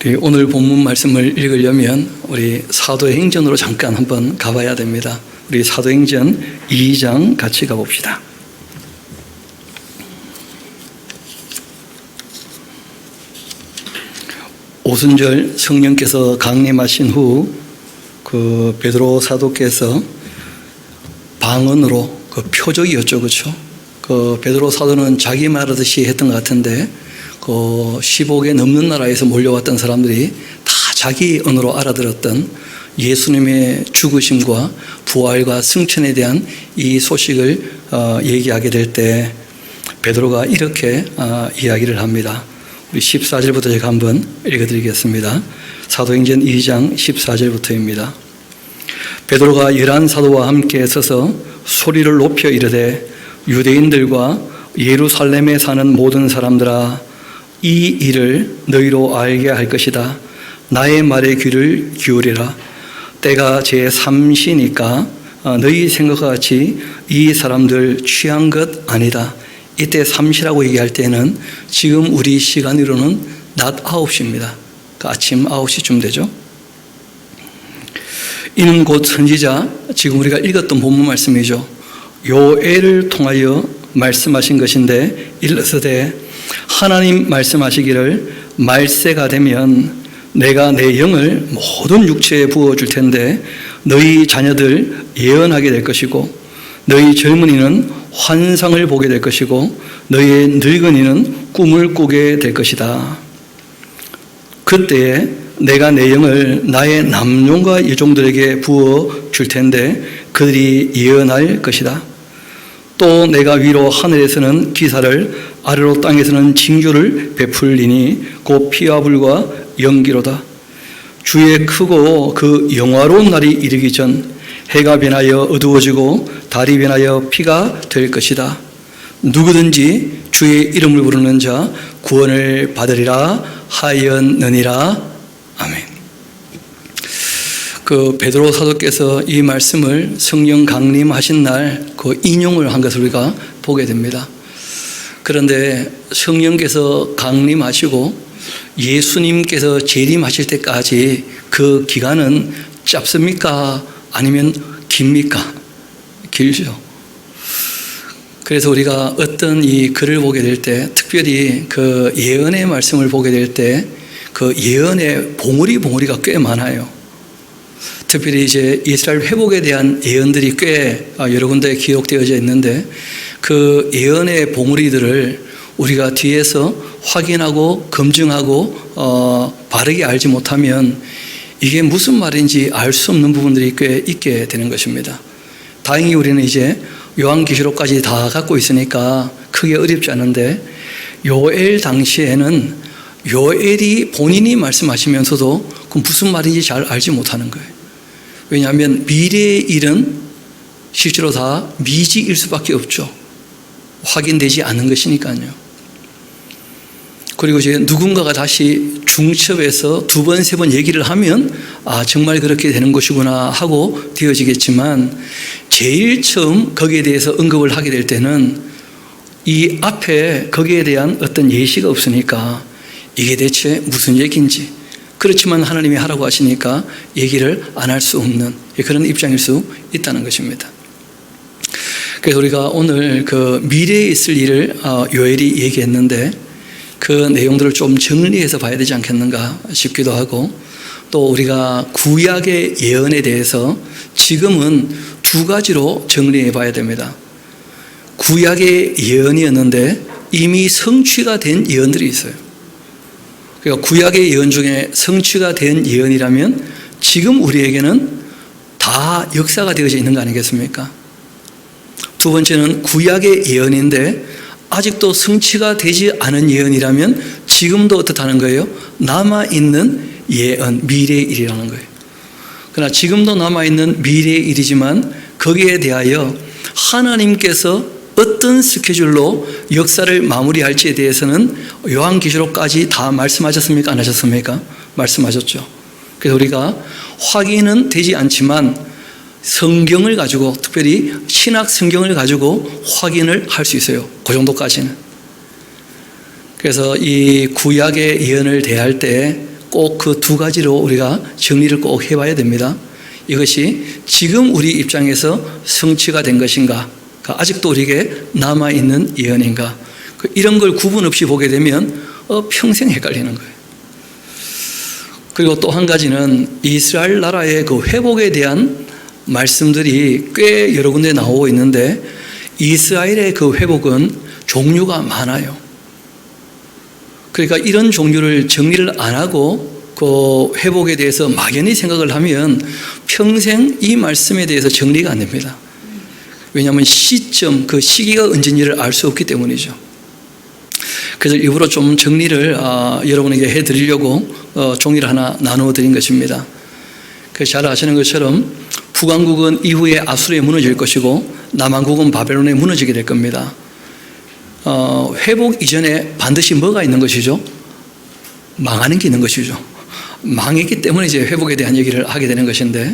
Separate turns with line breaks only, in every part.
우리 오늘 본문 말씀을 읽으려면 우리 사도행전으로 잠깐 한번 가봐야 됩니다. 우리 사도행전 2장 같이 가봅시다. 오순절 성령께서 강림하신 후 그 베드로 사도께서 방언으로 그 표적이었죠, 그렇죠? 그 베드로 사도는 자기 말하듯이 했던 것 같은데 그 15개 넘는 나라에서 몰려왔던 사람들이 다 자기 언어로 알아들었던 예수님의 죽으심과 부활과 승천에 대한 이 소식을 얘기하게 될 때 베드로가 이렇게 이야기를 합니다. 우리 14절부터 제가 한번 읽어드리겠습니다. 사도행전 2장 14절부터입니다. 베드로가 11사도와 함께 서서 소리를 높여 이르되 유대인들과 예루살렘에 사는 모든 사람들아, 이 일을 너희로 알게 할 것이다. 나의 말에 귀를 기울이라. 때가 제3시니까 너희 생각과 같이 이 사람들 취한 것 아니다. 이때 3시라고 얘기할 때는 지금 우리 시간으로는 낮 9시입니다. 아침 9시쯤 되죠. 이는 곧 선지자, 지금 우리가 읽었던 본문 말씀이죠. 요엘을 통하여 말씀하신 것인데 일러서되 하나님 말씀하시기를 말세가 되면 내가 내 영을 모든 육체에 부어줄 텐데 너희 자녀들 예언하게 될 것이고 너희 젊은이는 환상을 보게 될 것이고 너희의 늙은이는 꿈을 꾸게 될 것이다. 그때에 내가 내 영을 나의 남종과 여종들에게 부어 줄 텐데 그들이 예언할 것이다. 또 내가 위로 하늘에서는 기사를 아래로 땅에서는 징조를 베풀리니 곧 피와 불과 연기로다. 주의 크고 그 영화로운 날이 이르기 전 해가 변하여 어두워지고 달이 변하여 피가 될 것이다. 누구든지 주의 이름을 부르는 자 구원을 받으리라 하였느니라. 아멘. 그 베드로 사도께서 이 말씀을 성령 강림하신 날 그 인용을 한 것을 우리가 보게 됩니다. 그런데 성령께서 강림하시고 예수님께서 재림하실 때까지 그 기간은 짧습니까? 아니면 깁니까? 길죠. 그래서 우리가 어떤 이 글을 보게 될 때, 특별히 그 예언의 말씀을 보게 될 때 그 예언의 봉우리가 꽤 많아요. 특별히 이제 이스라엘 회복에 대한 예언들이 꽤 여러 군데 기록되어져 있는데 그 예언의 봉우리들을 우리가 뒤에서 확인하고 검증하고 바르게 알지 못하면 이게 무슨 말인지 알 수 없는 부분들이 꽤 있게 되는 것입니다. 다행히 우리는 이제 요한계시록까지 다 갖고 있으니까 크게 어렵지 않은데 요엘 당시에는 요엘이 본인이 말씀하시면서도 그 무슨 말인지 잘 알지 못하는 거예요. 왜냐하면 미래의 일은 실제로 다 미지일 수밖에 없죠. 확인되지 않은 것이니까요. 그리고 이제 누군가가 다시 중첩해서 두 번, 세 번 얘기를 하면 정말 그렇게 되는 것이구나 하고 되어지겠지만 제일 처음 거기에 대해서 언급을 하게 될 때는 이 앞에 거기에 대한 어떤 예시가 없으니까 이게 대체 무슨 얘기인지, 그렇지만 하나님이 하라고 하시니까 얘기를 안 할 수 없는 그런 입장일 수 있다는 것입니다. 그래서 우리가 오늘 그 미래에 있을 일을 요엘이 얘기했는데 그 내용들을 좀 정리해서 봐야 되지 않겠는가 싶기도 하고, 또 우리가 구약의 예언에 대해서 지금은 두 가지로 정리해 봐야 됩니다. 구약의 예언이었는데 이미 성취가 된 예언들이 있어요. 그러니까 구약의 예언 중에 성취가 된 예언이라면 지금 우리에게는 다 역사가 되어져 있는 거 아니겠습니까? 두 번째는 구약의 예언인데 아직도 성취가 되지 않은 예언이라면 지금도 어떻다는 거예요? 남아있는 예언, 미래의 일이라는 거예요. 그러나 지금도 남아있는 미래의 일이지만 거기에 대하여 하나님께서 어떤 스케줄로 역사를 마무리할지에 대해서는 요한계시록까지 다 말씀하셨습니까? 안 하셨습니까? 말씀하셨죠. 그래서 우리가 확인은 되지 않지만 성경을 가지고, 특별히 신약 성경을 가지고 확인을 할 수 있어요. 그 정도까지는. 그래서 이 구약의 예언을 대할 때 꼭 그 두 가지로 우리가 정리를 꼭 해봐야 됩니다. 이것이 지금 우리 입장에서 성취가 된 것인가, 아직도 우리에게 남아있는 예언인가, 이런 걸 구분 없이 보게 되면 평생 헷갈리는 거예요. 그리고 또 한 가지는 이스라엘 나라의 그 회복에 대한 말씀들이 꽤 여러 군데 나오고 있는데, 이스라엘의 그 회복은 종류가 많아요. 그러니까 이런 종류를 정리를 안 하고 그 회복에 대해서 막연히 생각을 하면 평생 이 말씀에 대해서 정리가 안 됩니다. 왜냐하면 시점, 그 시기가 언제인지를 알 수 없기 때문이죠. 그래서 일부러 좀 정리를 여러분에게 해드리려고 종이를 하나 나누어 드린 것입니다. 잘 아시는 것처럼 북왕국은 이후에 아수르에 무너질 것이고 남왕국은 바벨론에 무너지게 될 겁니다. 회복 이전에 반드시 뭐가 있는 것이죠? 망하는 게 있는 것이죠. 망했기 때문에 이제 회복에 대한 얘기를 하게 되는 것인데,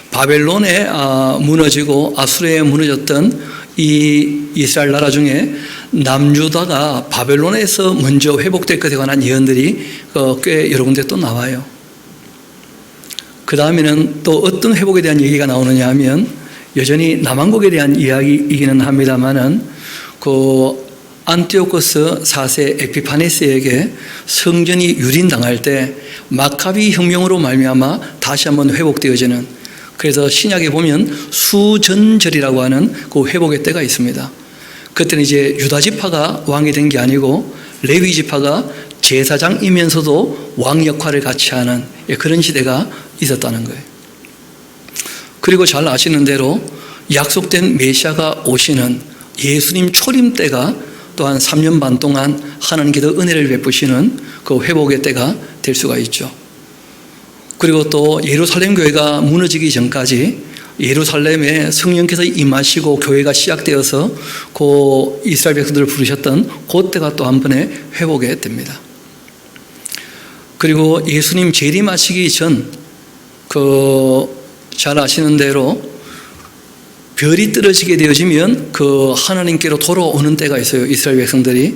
바벨론에 무너지고 아수르에 무너졌던 이 이스라엘 나라 중에 남유다가 바벨론에서 먼저 회복될 것에 관한 예언들이 꽤 여러 군데 또 나와요. 그 다음에는 또 어떤 회복에 대한 얘기가 나오느냐 하면, 여전히 남왕국에 대한 이야기이기는 합니다만은 그 안티오코스 4세 에피파네스에게 성전이 유린당할 때 마카비 혁명으로 말미암아 다시 한번 회복되어지는, 그래서 신약에 보면 수전절이라고 하는 그 회복의 때가 있습니다. 그때는 이제 유다 지파가 왕이 된 게 아니고 레위 지파가 제사장이면서도 왕 역할을 같이 하는 그런 시대가 있었다는 거예요. 그리고 잘 아시는 대로 약속된 메시아가 오시는 예수님 초림 때가 또한 3년 반 동안 하나님께서 은혜를 베푸시는 그 회복의 때가 될 수가 있죠. 그리고 또 예루살렘 교회가 무너지기 전까지 예루살렘에 성령께서 임하시고 교회가 시작되어서 그 이스라엘 백성들을 부르셨던 그때가 또 한 번의 회복의 때입니다. 그리고 예수님 재림하시기 전 잘 아시는 대로 별이 떨어지게 되어지면 그 하나님께로 돌아오는 때가 있어요. 이스라엘 백성들이.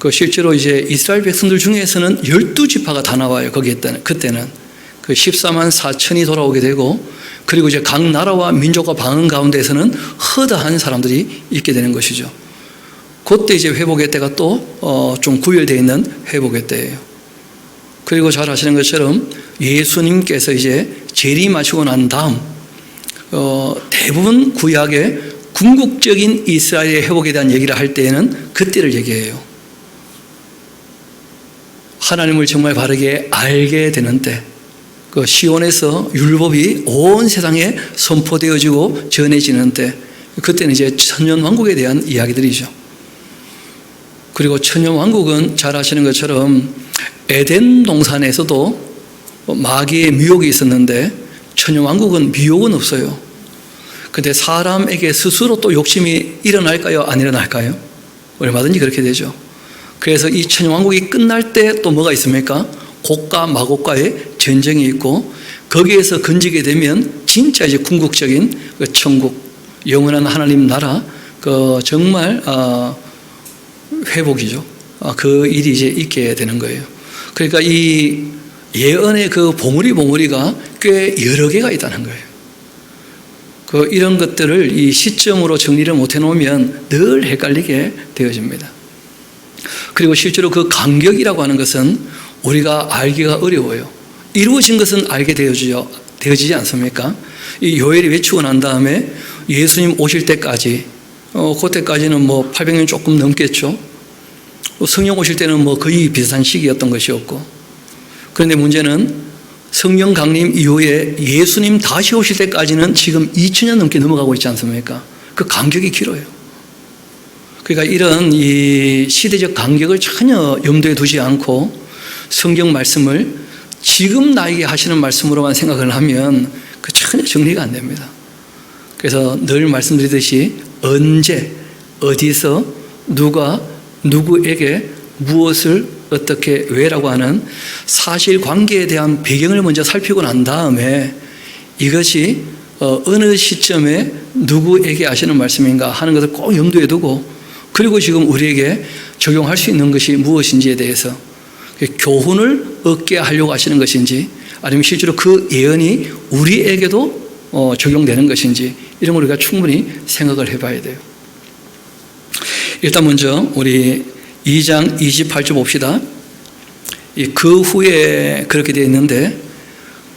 실제로 이제 이스라엘 백성들 중에서는 12지파가 다 나와요. 그때는. 14만 4천이 돌아오게 되고, 그리고 이제 각 나라와 민족과 방언 가운데에서는 허다한 사람들이 있게 되는 것이죠. 그때 이제 회복의 때가 또 좀 구별되어 있는 회복의 때예요. 그리고 잘 아시는 것처럼 예수님께서 이제 재림하시고 난 다음 대부분 구약의 궁극적인 이스라엘의 회복에 대한 얘기를 할 때에는 그때를 얘기해요. 하나님을 정말 바르게 알게 되는 때, 시온에서 율법이 온 세상에 선포되어지고 전해지는 때, 그때는 이제 천년왕국에 대한 이야기들이죠. 그리고 천년왕국은 잘 아시는 것처럼 에덴 동산에서도 마귀의 미혹이 있었는데 천년왕국은 미혹은 없어요. 근데 사람에게 스스로 또 욕심이 일어날까요? 안 일어날까요? 얼마든지 그렇게 되죠. 그래서 이 천년왕국이 끝날 때 또 뭐가 있습니까? 곡과 마곡과의 전쟁이 있고, 거기에서 건지게 되면 진짜 이제 궁극적인 천국, 영원한 하나님 나라, 정말 회복이죠. 그 일이 이제 있게 되는 거예요. 그러니까 이 예언의 그 봉우리가 꽤 여러 개가 있다는 거예요. 이런 것들을 이 시점으로 정리를 못 해놓으면 늘 헷갈리게 되어집니다. 그리고 실제로 그 간격이라고 하는 것은 우리가 알기가 어려워요. 이루어진 것은 알게 되어지지 않습니까? 이 요엘이 외치고 난 다음에 예수님 오실 때까지, 그때까지는 뭐 800년 조금 넘겠죠. 성령 오실 때는 뭐 거의 비슷한 시기였던 것이었고, 그런데 문제는 성령 강림 이후에 예수님 다시 오실 때까지는 지금 2000년 넘게 넘어가고 있지 않습니까? 그 간격이 길어요. 그러니까 이런 이 시대적 간격을 전혀 염두에 두지 않고 성경 말씀을 지금 나에게 하시는 말씀으로만 생각을 하면 전혀 정리가 안 됩니다. 그래서 늘 말씀드리듯이 언제, 어디서, 누가, 누구에게 무엇을 어떻게, 왜라고 하는 사실관계에 대한 배경을 먼저 살피고 난 다음에 이것이 어느 시점에 누구에게 하시는 말씀인가 하는 것을 꼭 염두에 두고, 그리고 지금 우리에게 적용할 수 있는 것이 무엇인지에 대해서, 교훈을 얻게 하려고 하시는 것인지, 아니면 실제로 그 예언이 우리에게도 적용되는 것인지, 이런 걸 우리가 충분히 생각을 해봐야 돼요. 일단 먼저 우리 2장 28절 봅시다. 그 후에 그렇게 되어 있는데,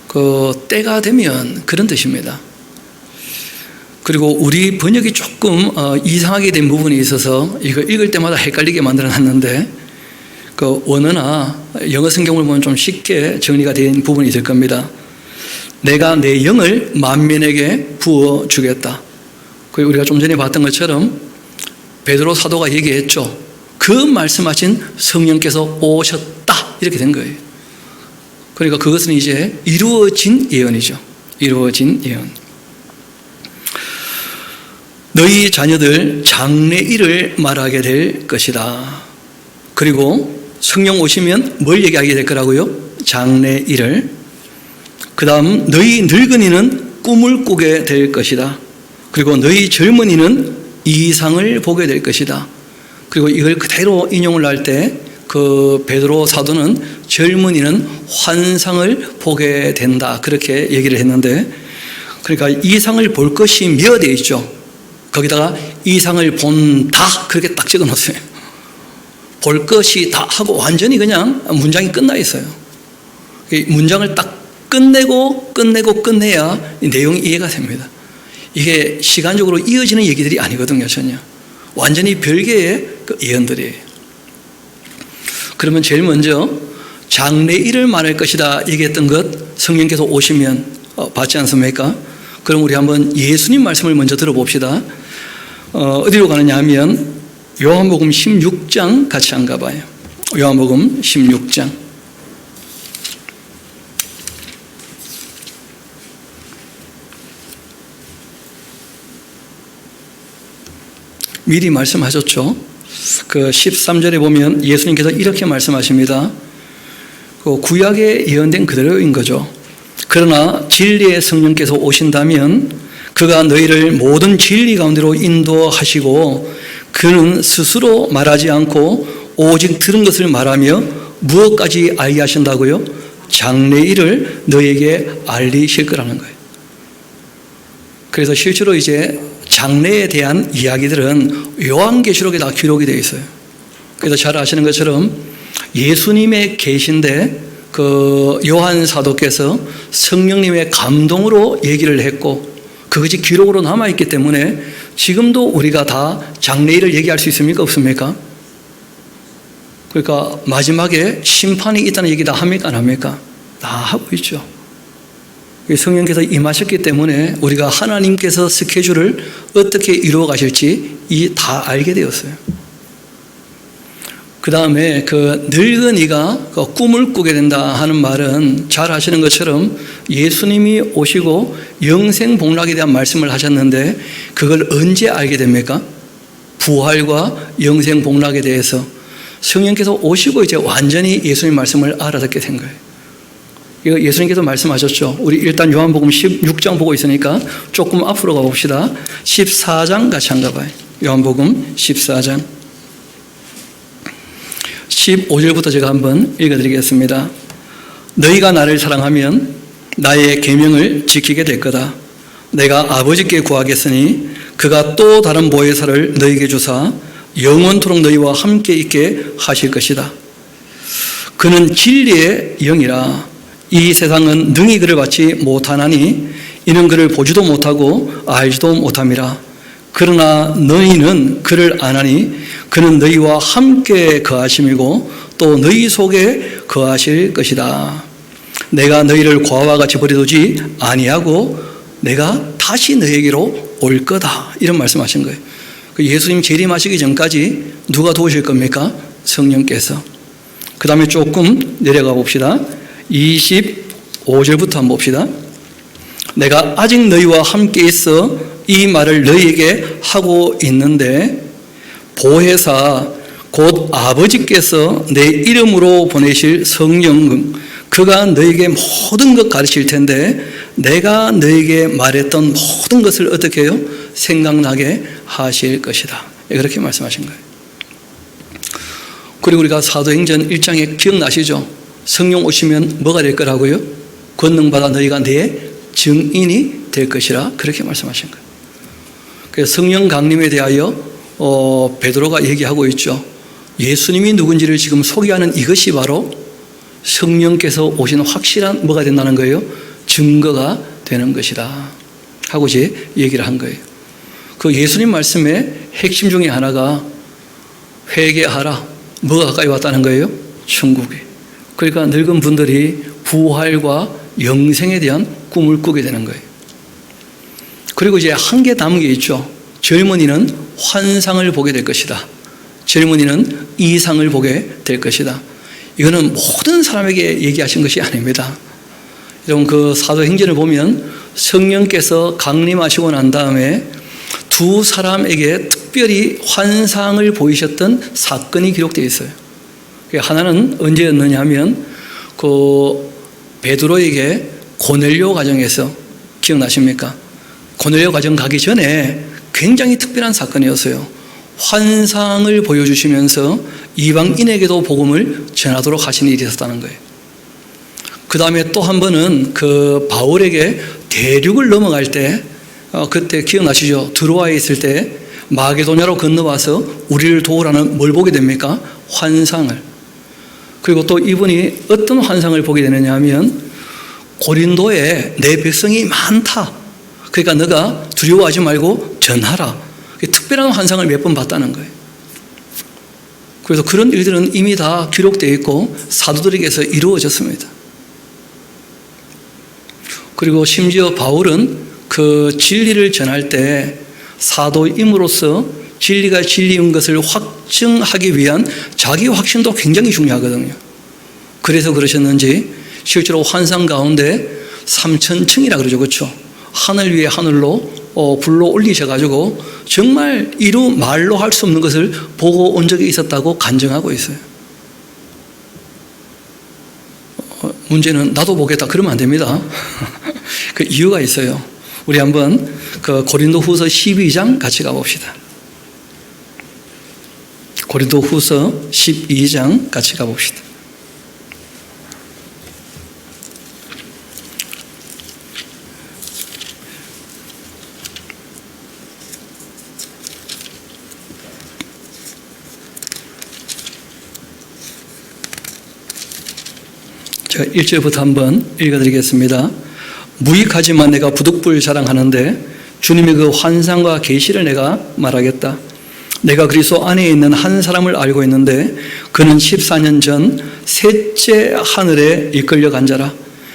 그 때가 되면 그런 뜻입니다. 그리고 우리 번역이 조금 이상하게 된 부분이 있어서 이거 읽을 때마다 헷갈리게 만들어 놨는데, 그 원어나 영어 성경을 보면 좀 쉽게 정리가 된 부분이 있을 겁니다. 내가 내 영을 만민에게 부어주겠다. 그리고 우리가 좀 전에 봤던 것처럼 베드로 사도가 얘기했죠. 그 말씀하신 성령께서 오셨다, 이렇게 된 거예요. 그러니까 그것은 이제 이루어진 예언이죠. 이루어진 예언. 너희 자녀들 장래일을 말하게 될 것이다. 그리고 성령 오시면 뭘 얘기하게 될 거라고요? 장래일을. 그 다음 너희 늙은이는 꿈을 꾸게 될 것이다. 그리고 너희 젊은이는 이상을 보게 될 것이다. 그리고 이걸 그대로 인용을 할 때 그 베드로 사도는 젊은이는 환상을 보게 된다, 그렇게 얘기를 했는데, 그러니까 이상을 볼 것이며 되어 있죠. 거기다가 이상을 본다, 그렇게 딱 적어 놓았어요. 볼 것이다 하고 완전히 그냥 문장이 끝나 있어요. 문장을 딱 끝내야 이 내용이 이해가 됩니다. 이게 시간적으로 이어지는 얘기들이 아니거든요, 전혀. 완전히 별개의 그 예언들이에요. 그러면 제일 먼저 장래일을 말할 것이다 얘기했던 것, 성령께서 오시면 받지 않습니까? 그럼 우리 한번 예수님 말씀을 먼저 들어봅시다. 어디로 가느냐 하면 요한복음 16장 같이 안 가봐요. 요한복음 16장. 미리 말씀하셨죠. 그 13절에 보면 예수님께서 이렇게 말씀하십니다. 그 구약에 예언된 그대로인 거죠. 그러나 진리의 성령께서 오신다면 그가 너희를 모든 진리 가운데로 인도하시고, 그는 스스로 말하지 않고 오직 들은 것을 말하며 무엇까지 알게 하신다고요? 장래일을 너희에게 알리실 거라는 거예요. 그래서 실제로 이제 장래에 대한 이야기들은 요한계시록에 다 기록이 되어 있어요. 그래서 잘 아시는 것처럼 예수님의 계신데 그 요한 사도께서 성령님의 감동으로 얘기를 했고, 그것이 기록으로 남아있기 때문에 지금도 우리가 다 장래일을 얘기할 수 있습니까? 없습니까? 그러니까 마지막에 심판이 있다는 얘기 다 합니까? 안 합니까? 다 하고 있죠. 성령께서 임하셨기 때문에 우리가 하나님께서 스케줄을 어떻게 이루어 가실지 다 알게 되었어요. 그 다음에 그 늙은이가 그 꿈을 꾸게 된다 하는 말은 잘 아시는 것처럼 예수님이 오시고 영생복락에 대한 말씀을 하셨는데, 그걸 언제 알게 됩니까? 부활과 영생복락에 대해서 성령께서 오시고 이제 완전히 예수님 말씀을 알아듣게 된 거예요. 이거 예수님께서 말씀하셨죠. 우리 일단 요한복음 16장 보고 있으니까 조금 앞으로 가봅시다. 14장 같이 한 가봐요. 요한복음 14장 15절부터 제가 한번 읽어드리겠습니다. 너희가 나를 사랑하면 나의 계명을 지키게 될 거다. 내가 아버지께 구하겠으니 그가 또 다른 보혜사를 너희에게 주사 영원토록 너희와 함께 있게 하실 것이다. 그는 진리의 영이라. 이 세상은 능히 그를 받지 못하나니 이는 그를 보지도 못하고 알지도 못함이라. 그러나 너희는 그를 아나니 그는 너희와 함께 거하심이고 또 너희 속에 거하실 것이다. 내가 너희를 과와 같이 버려두지 아니하고 내가 다시 너희에게로 올 거다. 이런 말씀하신 거예요. 예수님 재림하시기 전까지 누가 도우실 겁니까? 성령께서. 그 다음에 조금 내려가 봅시다. 25절부터 한번 봅시다. 내가 아직 너희와 함께 있어 이 말을 너희에게 하고 있는데 보혜사 곧 아버지께서 내 이름으로 보내실 성령 그가 너희에게 모든 것 가르칠 텐데 내가 너희에게 말했던 모든 것을 어떻게 해요? 생각나게 하실 것이다. 그렇게 말씀하신 거예요. 그리고 우리가 사도행전 1장에 기억나시죠? 성령 오시면 뭐가 될 거라고요? 권능받아 너희가 내 증인이 될 것이라 그렇게 말씀하신 거예요. 그래서 성령 강림에 대하여 베드로가 얘기하고 있죠. 예수님이 누군지를 지금 소개하는 이것이 바로 성령께서 오신 확실한 뭐가 된다는 거예요? 증거가 되는 것이다 하고 이제 얘기를 한 거예요. 그 예수님 말씀의 핵심 중에 하나가 회개하라. 뭐가 가까이 왔다는 거예요? 천국이. 그러니까 늙은 분들이 부활과 영생에 대한 꿈을 꾸게 되는 거예요. 그리고 이제 한 개 남은 게 있죠. 젊은이는 환상을 보게 될 것이다. 젊은이는 이상을 보게 될 것이다. 이거는 모든 사람에게 얘기하신 것이 아닙니다. 여러분 그 사도행전을 보면 성령께서 강림하시고 난 다음에 두 사람에게 특별히 환상을 보이셨던 사건이 기록되어 있어요. 하나는 언제였느냐 하면 그 베드로에게 고넬료 가정에서 기억나십니까? 고넬료 가정 가기 전에 굉장히 특별한 사건이었어요. 환상을 보여주시면서 이방인에게도 복음을 전하도록 하신 일이 있었다는 거예요. 그 다음에 또 한 번은 그 바울에게 대륙을 넘어갈 때 그때 기억나시죠? 드로아에 있을 때 마게도냐로 건너와서 우리를 도우라는 뭘 보게 됩니까? 환상을. 그리고 또 이분이 어떤 환상을 보게 되느냐 하면 고린도에 내 백성이 많다. 그러니까 너가 두려워하지 말고 전하라. 특별한 환상을 몇 번 봤다는 거예요. 그래서 그런 일들은 이미 다 기록되어 있고 사도들에게서 이루어졌습니다. 그리고 심지어 바울은 그 진리를 전할 때 사도임으로써 진리가 진리인 것을 확증하기 위한 자기 확신도 굉장히 중요하거든요. 그래서 그러셨는지 실제로 환상 가운데 3000층이라 그러죠. 그렇죠? 하늘 위에 하늘로 불러 올리셔가지고 정말 이루 말로 할 수 없는 것을 보고 온 적이 있었다고 간증하고 있어요. 문제는 나도 보겠다 그러면 안 됩니다. 그 이유가 있어요. 우리 한번 그 고린도후서 12장 같이 가봅시다. 고린도후서 12장 같이 가봅시다. 제가 1절부터 한번 읽어드리겠습니다. 무익하지만 내가 부득불 자랑하는데 주님의 그 환상과 계시를 내가 말하겠다. 내가 그리스도 안에 있는 한 사람을 알고 있는데 그는 14년 전 셋째 하늘에 이끌려 간 자라.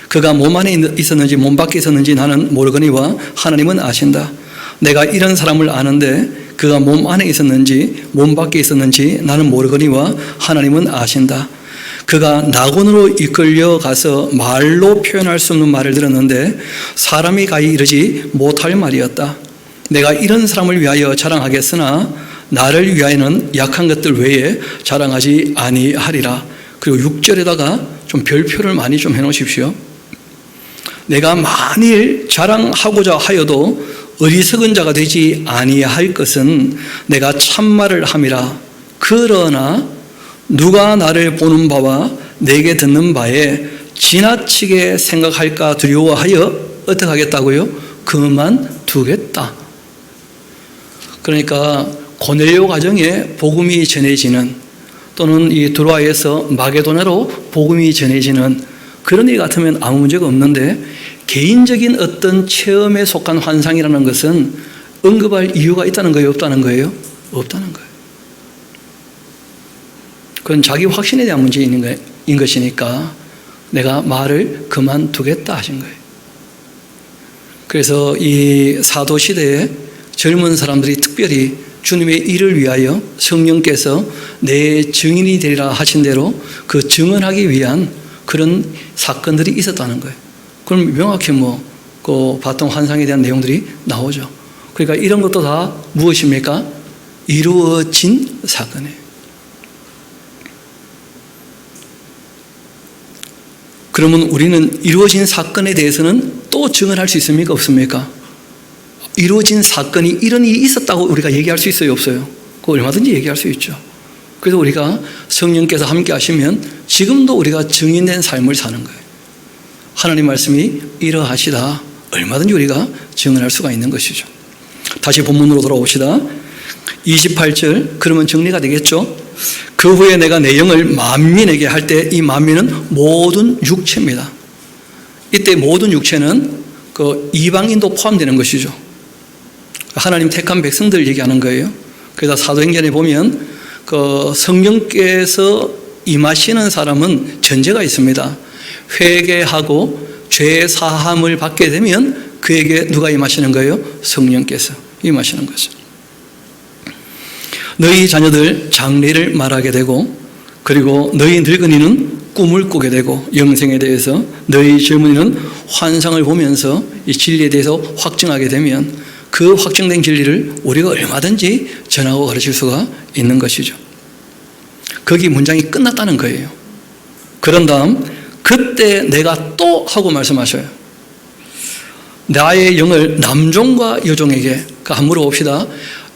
그가 몸 안에 있었는지 몸 밖에 있었는지 나는 모르거니와 하나님은 아신다. 내가 이런 사람을 아는데 그가 몸 안에 있었는지 몸 밖에 있었는지 나는 모르거니와 하나님은 아신다. 그가 낙원으로 이끌려 가서 말로 표현할 수 없는 말을 들었는데 사람이 가히 이르지 못할 말이었다. 내가 이런 사람을 위하여 자랑하겠으나 나를 위하여는 약한 것들 외에 자랑하지 아니하리라. 그리고 6절에다가 좀 별표를 많이 좀 해놓으십시오. 내가 만일 자랑하고자 하여도 어리석은 자가 되지 아니할 것은 내가 참말을 함이라. 그러나 누가 나를 보는 바와 내게 듣는 바에 지나치게 생각할까 두려워하여 어떻게 하겠다고요? 그만두겠다. 그러니까 고넬료 가정에 복음이 전해지는 또는 이 드로아에서 마게도냐로 복음이 전해지는 그런 일 같으면 아무 문제가 없는데 개인적인 어떤 체험에 속한 환상이라는 것은 언급할 이유가 있다는 거예요? 없다는 거예요? 없다는 거예요. 그건 자기 확신에 대한 문제인 것이니까 내가 말을 그만두겠다 하신 거예요. 그래서 이 사도 시대에 젊은 사람들이 특별히 주님의 일을 위하여 성령께서 내 증인이 되리라 하신 대로 그 증언하기 위한 그런 사건들이 있었다는 거예요. 그럼 명확히 그 봤던 환상에 대한 내용들이 나오죠. 그러니까 이런 것도 다 무엇입니까? 이루어진 사건이에요. 그러면 우리는 이루어진 사건에 대해서는 또 증언할 수 있습니까? 없습니까? 이루어진 사건이 이런 일이 있었다고 우리가 얘기할 수 있어요? 없어요? 그거 얼마든지 얘기할 수 있죠. 그래서 우리가 성령께서 함께 하시면 지금도 우리가 증인된 삶을 사는 거예요. 하나님 말씀이 이러하시다. 얼마든지 우리가 증언할 수가 있는 것이죠. 다시 본문으로 돌아옵시다. 28절, 그러면 정리가 되겠죠? 그 후에 내가 내 영을 만민에게 할 때 이 만민은 모든 육체입니다. 이때 모든 육체는 그 이방인도 포함되는 것이죠. 하나님 택한 백성들 얘기하는 거예요. 그래서 사도행전에 보면 그 성령께서 임하시는 사람은 전제가 있습니다. 회개하고 죄 사함을 받게 되면 그에게 누가 임하시는 거예요? 성령께서 임하시는 거죠. 너희 자녀들 장래를 말하게 되고, 그리고 너희 늙은이는 꿈을 꾸게 되고, 영생에 대해서 너희 젊은이는 환상을 보면서 이 진리에 대해서 확증하게 되면 그 확증된 진리를 우리가 얼마든지 전하고 가르칠 수가 있는 것이죠. 거기 문장이 끝났다는 거예요. 그런 다음 그때 내가 또 하고 말씀하셔요. 나의 영을 남종과 여종에게. 한번 물어봅시다.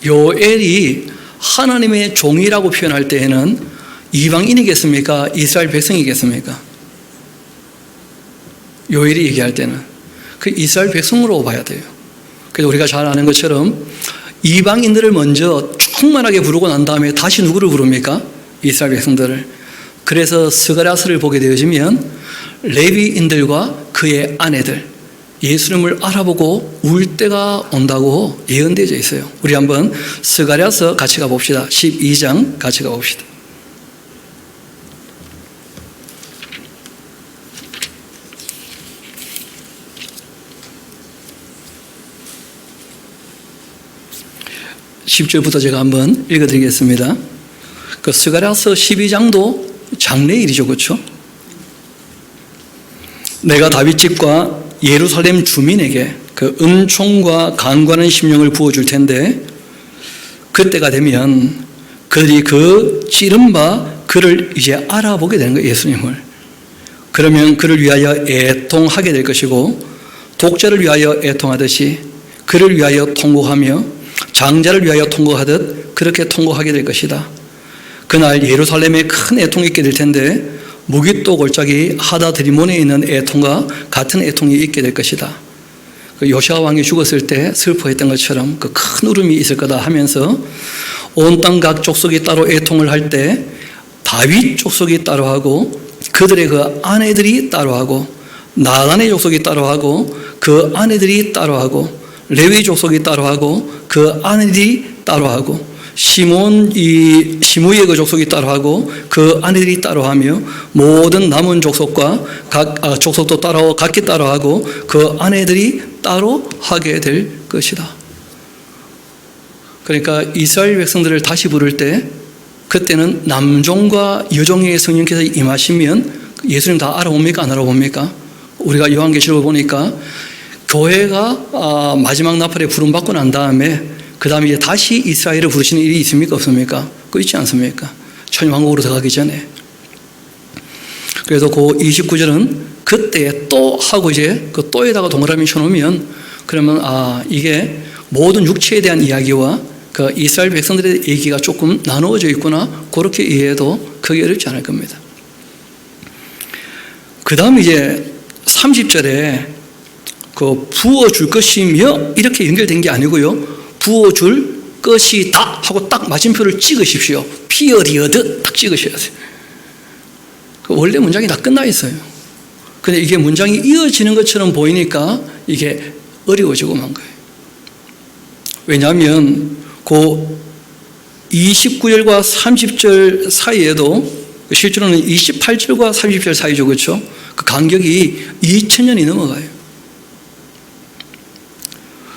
요엘이 하나님의 종이라고 표현할 때에는 이방인이겠습니까? 이스라엘 백성이겠습니까? 요엘이 얘기할 때는 그 이스라엘 백성으로 봐야 돼요. 그래서 우리가 잘 아는 것처럼 이방인들을 먼저 충만하게 부르고 난 다음에 다시 누구를 부릅니까? 이스라엘 백성들을. 그래서 스가랴서를 보게 되어지면 레위인들과 그의 아내들, 예수님을 알아보고 울 때가 온다고 예언되어져 있어요. 우리 한번 스가랴서 같이 가봅시다. 12장 같이 가봅시다. (10절부터) 제가 한번 읽어드리겠습니다. 그 스가랴서 12장도 장래일이죠, 그렇죠? 내가 다윗 집과 예루살렘 주민에게 그 은총과 강구하는 심령을 부어줄 텐데, 그때가 되면 그들이 그 찌른 바 그를 이제 알아보게 되는 거예요, 예수님을. 그러면 그를 위하여 애통하게 될 것이고, 독자를 위하여 애통하듯이 그를 위하여 통곡하며 장자를 위하여 통곡하듯 그렇게 통곡하게 될 것이다. 그날 예루살렘에 큰 애통이 있게 될 텐데 무깃도 골짜기 하다드리몬에 있는 애통과 같은 애통이 있게 될 것이다. 그 요시아 왕이 죽었을 때 슬퍼했던 것처럼 그 큰 울음이 있을 거다 하면서 온 땅 각 족속이 따로 애통을 할 때 다윗 족속이 따로 하고 그들의 그 아내들이 따로 하고 나단의 족속이 따로 하고 그 아내들이 따로 하고 레위 족속이 따로 하고 그 아내들이 따로 하고 시므이의 그 족속이 따로 하고 그 아내들이 따로 하며 모든 남은 족속과 각 족속도 따로 각기 따로 하고 그 아내들이 따로 하게 될 것이다. 그러니까 이스라엘 백성들을 다시 부를 때 그때는 남종과 여종의 성령께서 임하시면 예수님 다 알아봅니까? 안 알아봅니까? 우리가 요한계시록을 보니까 교회가 마지막 나팔에 부름받고 난 다음에 그 다음에 이제 다시 이스라엘을 부르시는 일이 있습니까? 없습니까? 그거 있지 않습니까? 천년왕국으로 들어가기 전에. 그래서 그 29절은 그때 또 하고 이제 그 또에다가 동그라미 쳐놓으면 그러면 이게 모든 육체에 대한 이야기와 그 이스라엘 백성들의 얘기가 조금 나누어져 있구나, 그렇게 이해해도 크게 어렵지 않을 겁니다. 그 다음 이제 30절에 그 부어줄 것이며 이렇게 연결된 게 아니고요, 부어줄 것이다 하고 딱 마침표를 찍으십시오. 피어리어드 딱 찍으셔야 돼요. 원래 문장이 다 끝나 있어요. 근데 이게 문장이 이어지는 것처럼 보이니까 이게 어려워지고 만 거예요. 왜냐하면 그 29절과 30절 사이에도 실제로는 28절과 30절 사이죠, 그렇죠? 그 간격이 2000년이 넘어가요.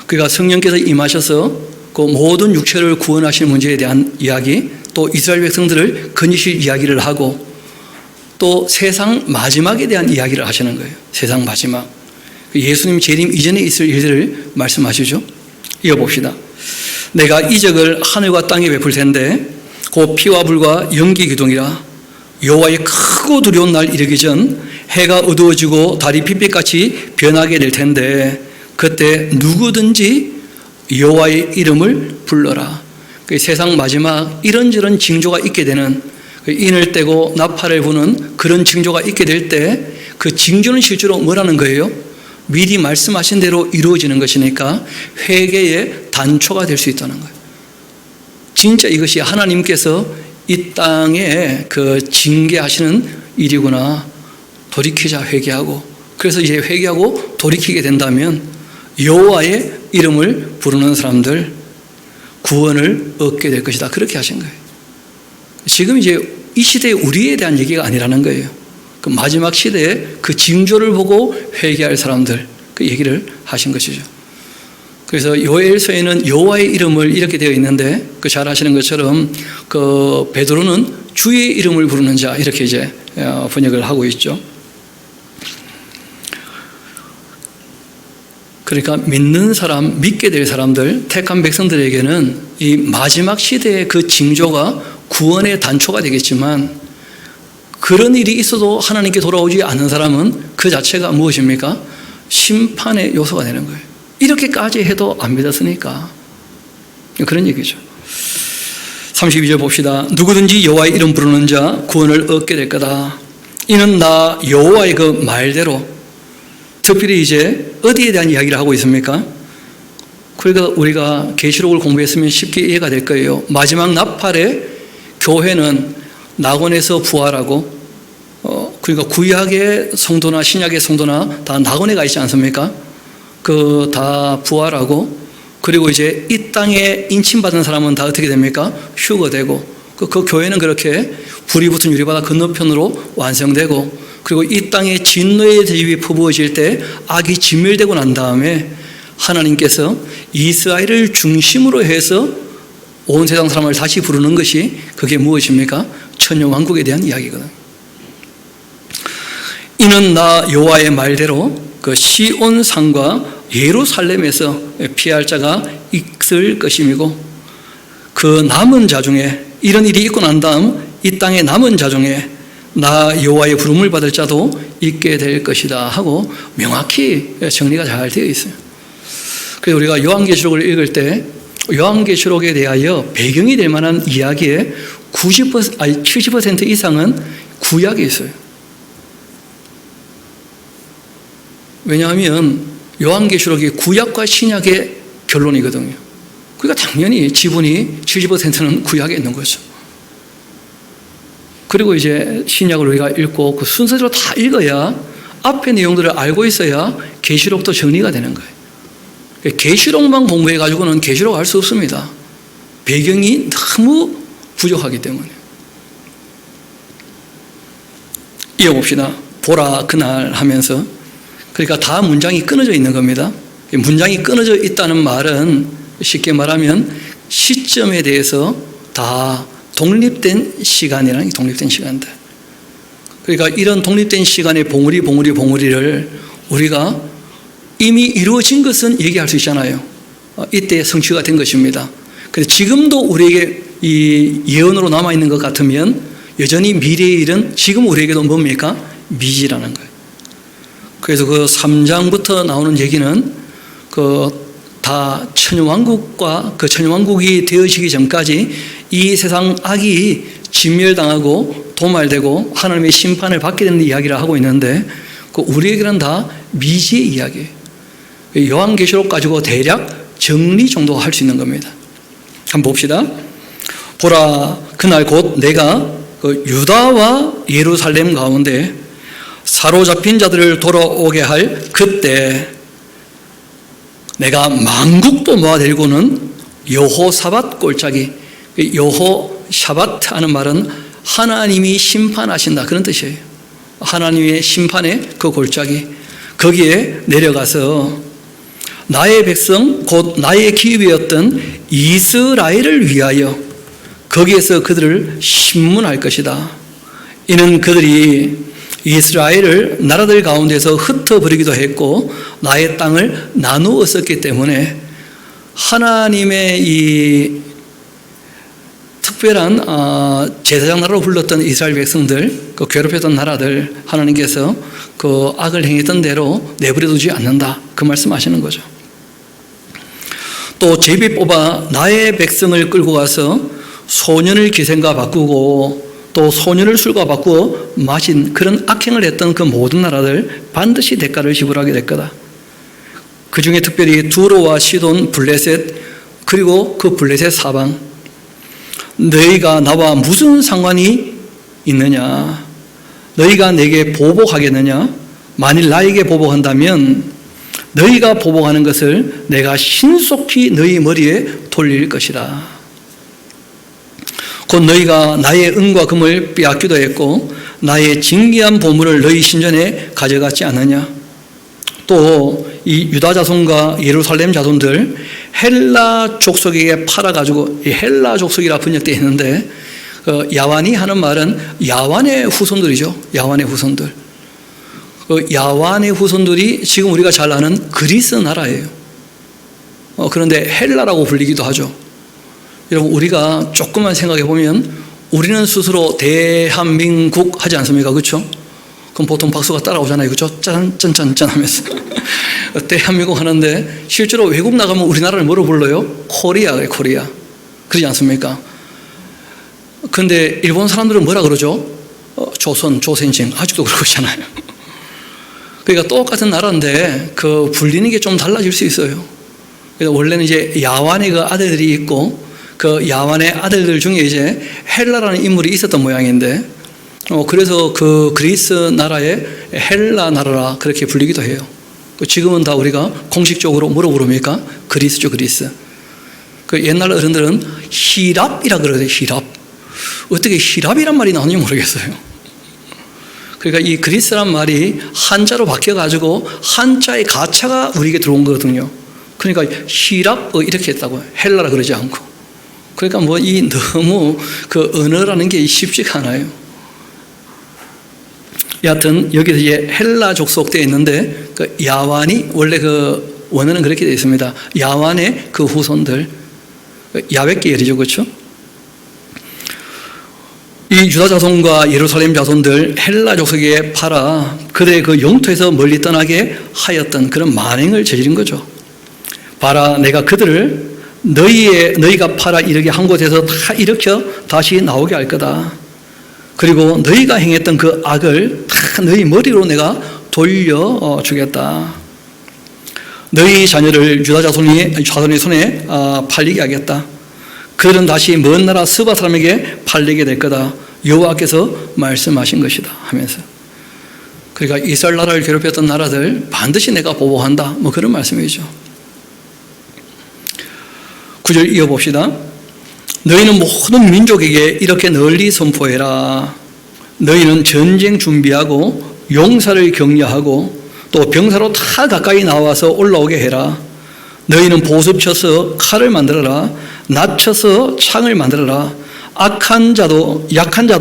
그러니까 성령께서 임하셔서 그 모든 육체를 구원하시는 문제에 대한 이야기, 또 이스라엘 백성들을 건지실 이야기를 하고, 또 세상 마지막에 대한 이야기를 하시는 거예요. 세상 마지막. 예수님 재림 이전에 있을 일들을 말씀하시죠. 이어봅시다. 내가 이적을 하늘과 땅에 베풀 텐데 곧 피와 불과 연기 기둥이라. 여호와의 크고 두려운 날 이르기 전 해가 어두워지고 달이 핏빛같이 변하게 될 텐데 그때 누구든지 여호와의 이름을 불러라. 그 세상 마지막 이런저런 징조가 있게 되는, 인을 떼고 나팔을 부는 그런 징조가 있게 될 때 그 징조는 실제로 뭐라는 거예요? 미리 말씀하신 대로 이루어지는 것이니까 회개의 단초가 될 수 있다는 거예요. 진짜 이것이 하나님께서 이 땅에 그 징계하시는 일이구나. 돌이키자, 회개하고. 그래서 이제 회개하고 돌이키게 된다면 여호와의 이름을 부르는 사람들 구원을 얻게 될 것이다. 그렇게 하신 거예요. 지금 이제 이 시대의 우리에 대한 얘기가 아니라는 거예요. 그 마지막 시대에 그 징조를 보고 회개할 사람들, 그 얘기를 하신 것이죠. 그래서 요엘서에는 여호와의 이름을 이렇게 되어 있는데, 그 잘 아시는 것처럼 그 베드로는 주의 이름을 부르는 자, 이렇게 이제 번역을 하고 있죠. 그러니까 믿는 사람, 믿게 될 사람들, 택한 백성들에게는 이 마지막 시대의 그 징조가 구원의 단초가 되겠지만, 그런 일이 있어도 하나님께 돌아오지 않는 사람은 그 자체가 무엇입니까? 심판의 요소가 되는 거예요. 이렇게까지 해도 안 믿었으니까. 그런 얘기죠. 32절 봅시다. 누구든지 여호와의 이름 부르는 자 구원을 얻게 될 거다. 이는 나 여호와의 그 말대로. 특별히 이제 어디에 대한 이야기를 하고 있습니까? 그러니까 우리가 계시록을 공부했으면 쉽게 이해가 될 거예요. 마지막 나팔에 교회는 낙원에서 부활하고, 그러니까 구약의 성도나 신약의 성도나 다 낙원에 가 있지 않습니까? 그 다 부활하고, 그리고 이제 이 땅에 인침받은 사람은 다 어떻게 됩니까? 휴거되고, 그 교회는 그렇게 불이 붙은 유리바다 건너편으로 완성되고, 그리고 이 땅에 진노의 대접이 퍼부어질 때 악이 진멸되고 난 다음에 하나님께서 이스라엘을 중심으로 해서 온 세상 사람을 다시 부르는 것이 그게 무엇입니까? 천년왕국에 대한 이야기거든요. 이는 나 여호와의 말대로 그 시온산과 예루살렘에서 피할 자가 있을 것임이고, 그 남은 자 중에, 이런 일이 있고 난 다음 이 땅의 남은 자 중에 나 여호와의 부름을 받을 자도 있게 될 것이다 하고 명확히 정리가 잘 되어 있어요. 그래서 우리가 요한계시록을 읽을 때 요한계시록에 대하여 배경이 될 만한 이야기의 70% 이상은 구약에 있어요. 왜냐하면 요한계시록이 구약과 신약의 결론이거든요. 그러니까 당연히 지분이 70%는 구약에 있는 거죠. 그리고 이제 신약을 우리가 읽고 그 순서대로 다 읽어야, 앞의 내용들을 알고 있어야 계시록도 정리가 되는 거예요. 계시록만 공부해가지고는 계시록 알 수 없습니다. 배경이 너무 부족하기 때문에. 이어봅시다. 보라 그날 하면서, 그러니까 다 문장이 끊어져 있는 겁니다. 문장이 끊어져 있다는 말은 쉽게 말하면 시점에 대해서 다 독립된 시간이라는 게 독립된 시간들. 그러니까 이런 독립된 시간의 봉우리를 우리가 이미 이루어진 것은 얘기할 수 있잖아요. 이때 성취가 된 것입니다. 그런데 지금도 우리에게 이 예언으로 남아있는 것 같으면 여전히 미래의 일은 지금 우리에게도 뭡니까? 미지라는 거예요. 그래서 그 3장부터 나오는 얘기는 그 다 천년왕국과 그 천년왕국이 되어지기 전까지 이 세상 악이 진멸당하고 도말되고 하나님의 심판을 받게 되는 이야기를 하고 있는데, 그 우리에게는 다 미지의 이야기예요. 요한계시록 가지고 대략 정리 정도 할 수 있는 겁니다. 한번 봅시다. 보라 그날 곧 내가 그 유다와 예루살렘 가운데 사로잡힌 자들을 돌아오게 할 그때 내가 만국도 모아들고는 여호사밧 골짜기, 여호샤밧 하는 말은 하나님이 심판하신다 그런 뜻이에요. 하나님의 심판의 그 골짜기, 거기에 내려가서 나의 백성 곧 나의 기업이었던 이스라엘을 위하여 거기에서 그들을 심문할 것이다. 이는 그들이 이스라엘을 나라들 가운데서 흩어버리기도 했고 나의 땅을 나누었었기 때문에 하나님의 이 특별한 제사장 나라로 불렀던 이스라엘 백성들, 그 괴롭혔던 나라들 하나님께서 그 악을 행했던 대로 내버려두지 않는다, 그 말씀하시는 거죠. 또 제비 뽑아 나의 백성을 끌고 가서 소년을 기생과 바꾸고 또 소년을 술과 바꾸어 마신 그런 악행을 했던 그 모든 나라들 반드시 대가를 지불하게 될 거다. 그 중에 특별히 두로와 시돈, 블레셋, 그리고 그 블레셋 사방, 너희가 나와 무슨 상관이 있느냐? 너희가 내게 보복하겠느냐? 만일 나에게 보복한다면 너희가 보복하는 것을 내가 신속히 너희 머리에 돌릴 것이다. 곧 너희가 나의 은과 금을 빼앗기도 했고 나의 진귀한 보물을 너희 신전에 가져갔지 않느냐? 또 이 유다 자손과 예루살렘 자손들 헬라 족속에게 팔아가지고, 이 헬라 족속이라 번역되어 있는데 야완이 하는 말은 야완의 후손들이죠. 야완의 후손들. 야완의 후손들이 지금 우리가 잘 아는 그리스 나라예요. 그런데 헬라라고 불리기도 하죠. 여러분, 우리가 조금만 생각해 보면 우리는 스스로 대한민국 하지 않습니까? 그렇죠? 그럼 보통 박수가 따라오잖아요. 그렇죠? 짠짠짠짠 하면서 대한민국 하는데 실제로 외국 나가면 우리나라를 뭐로 불러요? 코리아예요. 코리아. 그러지 않습니까? 근데 일본 사람들은 뭐라 그러죠? 조선, 조선진. 아직도 그러고 있잖아요. 그러니까 똑같은 나라인데 그 불리는 게 좀 달라질 수 있어요. 그래서 원래는 이제 야완의 그 아들들이 있고 그 야완의 아들들 중에 이제 헬라라는 인물이 있었던 모양인데 그래서 그 그리스 나라의 헬라 나라라 그렇게 불리기도 해요. 지금은 다 우리가 공식적으로 뭐로 부릅니까? 그리스죠, 그리스. 그 옛날 어른들은 히랍이라 그러거든요. 히랍. 어떻게 히랍이란 말이 나오는지 모르겠어요. 그러니까 이 그리스란 말이 한자로 바뀌어가지고 한자의 가차가 우리에게 들어온 거거든요. 그러니까 히랍 이렇게 했다고 헬라라 그러지 않고. 그러니까 뭐 이 너무 그 언어라는 게 쉽지가 않아요. 여하튼 여기서 이제 헬라 족속되어 있는데 그 야완이 원래 그 원어는 그렇게 되어 있습니다. 야완의 그 후손들 야벳 계열이죠, 그렇죠? 이 유다 자손과 예루살렘 자손들 헬라 족속에 팔아 그들의 그 영토에서 멀리 떠나게 하였던 그런 만행을 저지른 거죠. 봐라, 내가 그들을 너희가 팔아 이르게 한 곳에서 다 일으켜 다시 나오게 할 거다. 그리고 너희가 행했던 그 악을 다 너희 머리로 내가 돌려주겠다. 너희 자녀를 유다 자손의 손에 팔리게 하겠다. 그들은 다시 먼 나라 스바 사람에게 팔리게 될 거다. 여호와께서 말씀하신 것이다 하면서, 그러니까 이스라엘 나라를 괴롭혔던 나라들 반드시 내가 보복한다, 뭐 그런 말씀이죠. 9절 이어봅시다. 너희는 모든 민족에게 이렇게 널리 선포해라. 너희는 전쟁 준비하고 용사를 격려하고 또 병사로 다 가까이 나와서 올라오게 해라. 너희는 보습 쳐서 칼을 만들어라. 낮춰서 창을 만들어라. 약한 자도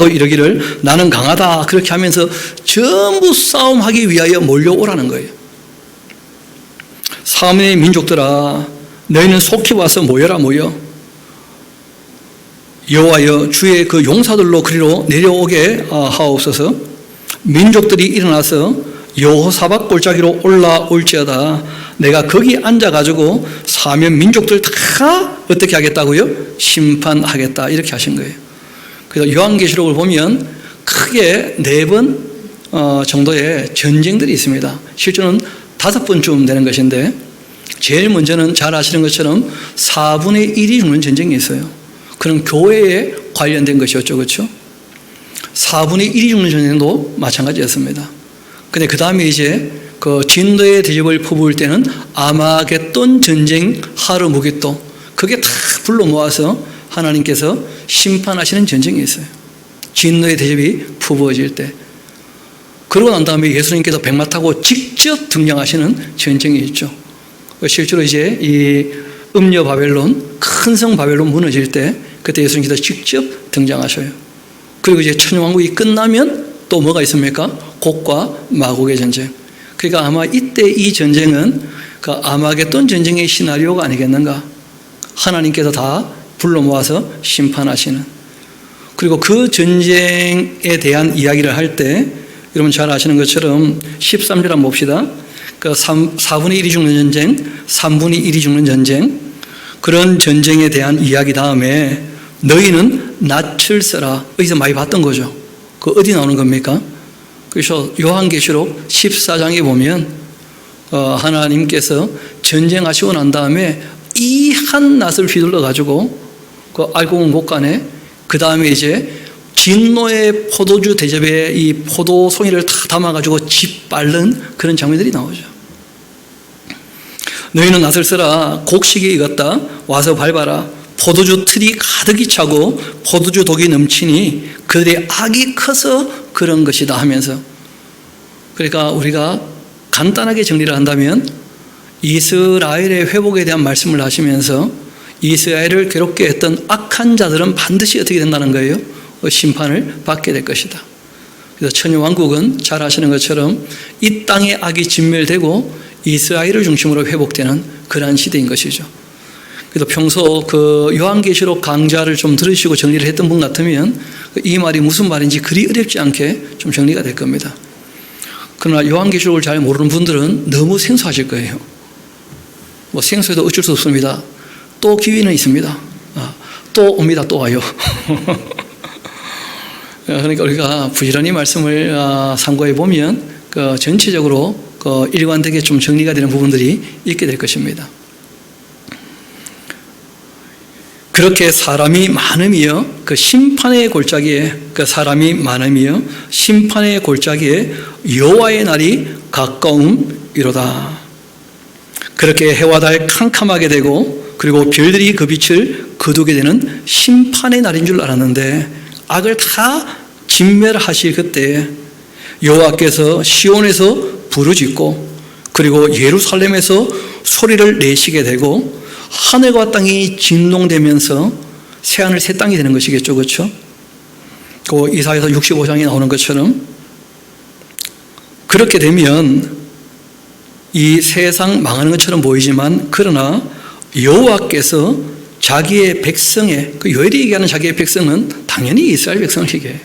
이르기를 나는 강하다. 그렇게 하면서 전부 싸움하기 위하여 몰려오라는 거예요. 사문의 민족들아, 너희는 속히 와서 모여라. 모여 여호와여 주의 그 용사들로 그리로 내려오게 하옵소서. 민족들이 일어나서 여호사밧 골짜기로 올라올지어다. 내가 거기 앉아가지고 사면 민족들 다 어떻게 하겠다고요? 심판하겠다. 이렇게 하신 거예요. 그래서 요한계시록을 보면 크게 4번 정도의 전쟁들이 있습니다. 실제로는 5번쯤 되는 것인데 제일 먼저는 잘 아시는 것처럼 4분의 1이 죽는 전쟁이 있어요. 그런 교회에 관련된 것이었죠. 그렇죠? 4분의 1이 죽는 전쟁도 마찬가지였습니다. 근데 그 다음에 이제 그 진노의 대접을 퍼부을 때는 아마겟돈 전쟁 하르무게또, 그게 다 불러 모아서 하나님께서 심판하시는 전쟁이 있어요. 진노의 대접이 퍼부어질 때. 그러고 난 다음에 예수님께서 백마 타고 직접 등장하시는 전쟁이 있죠. 실제로 이제 이 음녀 바벨론, 큰 성 바벨론 무너질 때 그때 예수님께서 직접 등장하셔요. 그리고 이제 천왕국이 끝나면 또 뭐가 있습니까? 곡과 마곡의 전쟁. 그러니까 아마 이때 이 전쟁은 그 아마겟돈 전쟁의 시나리오가 아니겠는가. 하나님께서 다 불러 모아서 심판하시는. 그리고 그 전쟁에 대한 이야기를 할 때 여러분 잘 아시는 것처럼 13절 한번 봅시다. 그 4분의 1이 죽는 전쟁, 3분의 1이 죽는 전쟁. 그런 전쟁에 대한 이야기 다음에 너희는 낯을 써라. 여기서 많이 봤던 거죠. 그 어디 나오는 겁니까? 그래서 요한계시록 14장에 보면 하나님께서 전쟁하시고 난 다음에 이 한 낫을 휘둘러 가지고 그 알곡은 곳간에 그 다음에 이제 진노의 포도주 대접에 이 포도송이를 다 담아가지고 짓밟는 그런 장면들이 나오죠. 너희는 낫을 써라. 곡식이 익었다. 와서 밟아라. 포도주 틀이 가득히 차고 포도주 독이 넘치니 그들의 악이 커서 그런 것이다 하면서, 그러니까 우리가 간단하게 정리를 한다면 이스라엘의 회복에 대한 말씀을 하시면서 이스라엘을 괴롭게 했던 악한 자들은 반드시 어떻게 된다는 거예요? 심판을 받게 될 것이다. 그래서 천유왕국은 잘 아시는 것처럼 이 땅의 악이 진멸되고 이스라엘을 중심으로 회복되는 그러한 시대인 것이죠. 그래서 평소 그 요한계시록 강좌를 좀 들으시고 정리를 했던 분 같으면 이 말이 무슨 말인지 그리 어렵지 않게 좀 정리가 될 겁니다. 그러나 요한계시록을 잘 모르는 분들은 너무 생소하실 거예요. 뭐 생소해도 어쩔 수 없습니다. 또 기회는 있습니다. 또 옵니다. 또 와요. 그러니까 우리가 부지런히 말씀을 상고해 보면 그 전체적으로 그 일관되게 좀 정리가 되는 부분들이 있게 될 것입니다. 그렇게 사람이 많음이여 그 심판의 골짜기에, 그 사람이 많음이여 심판의 골짜기에 여호와의 날이 가까움이로다. 그렇게 해와 달 캄캄하게 되고 그리고 별들이 그 빛을 거두게 되는 심판의 날인 줄 알았는데 악을 다 진멸하실 그때 여호와께서 시온에서 부르짖고 그리고 예루살렘에서 소리를 내시게 되고 하늘과 땅이 진동되면서 새하늘 새 땅이 되는 것이겠죠. 그렇죠? 그 이사야서 65장에 나오는 것처럼 그렇게 되면 이 세상 망하는 것처럼 보이지만 그러나 여호와께서 자기의 백성의, 그 요엘이 얘기하는 자기의 백성은 당연히 이스라엘 백성을 얘기해요.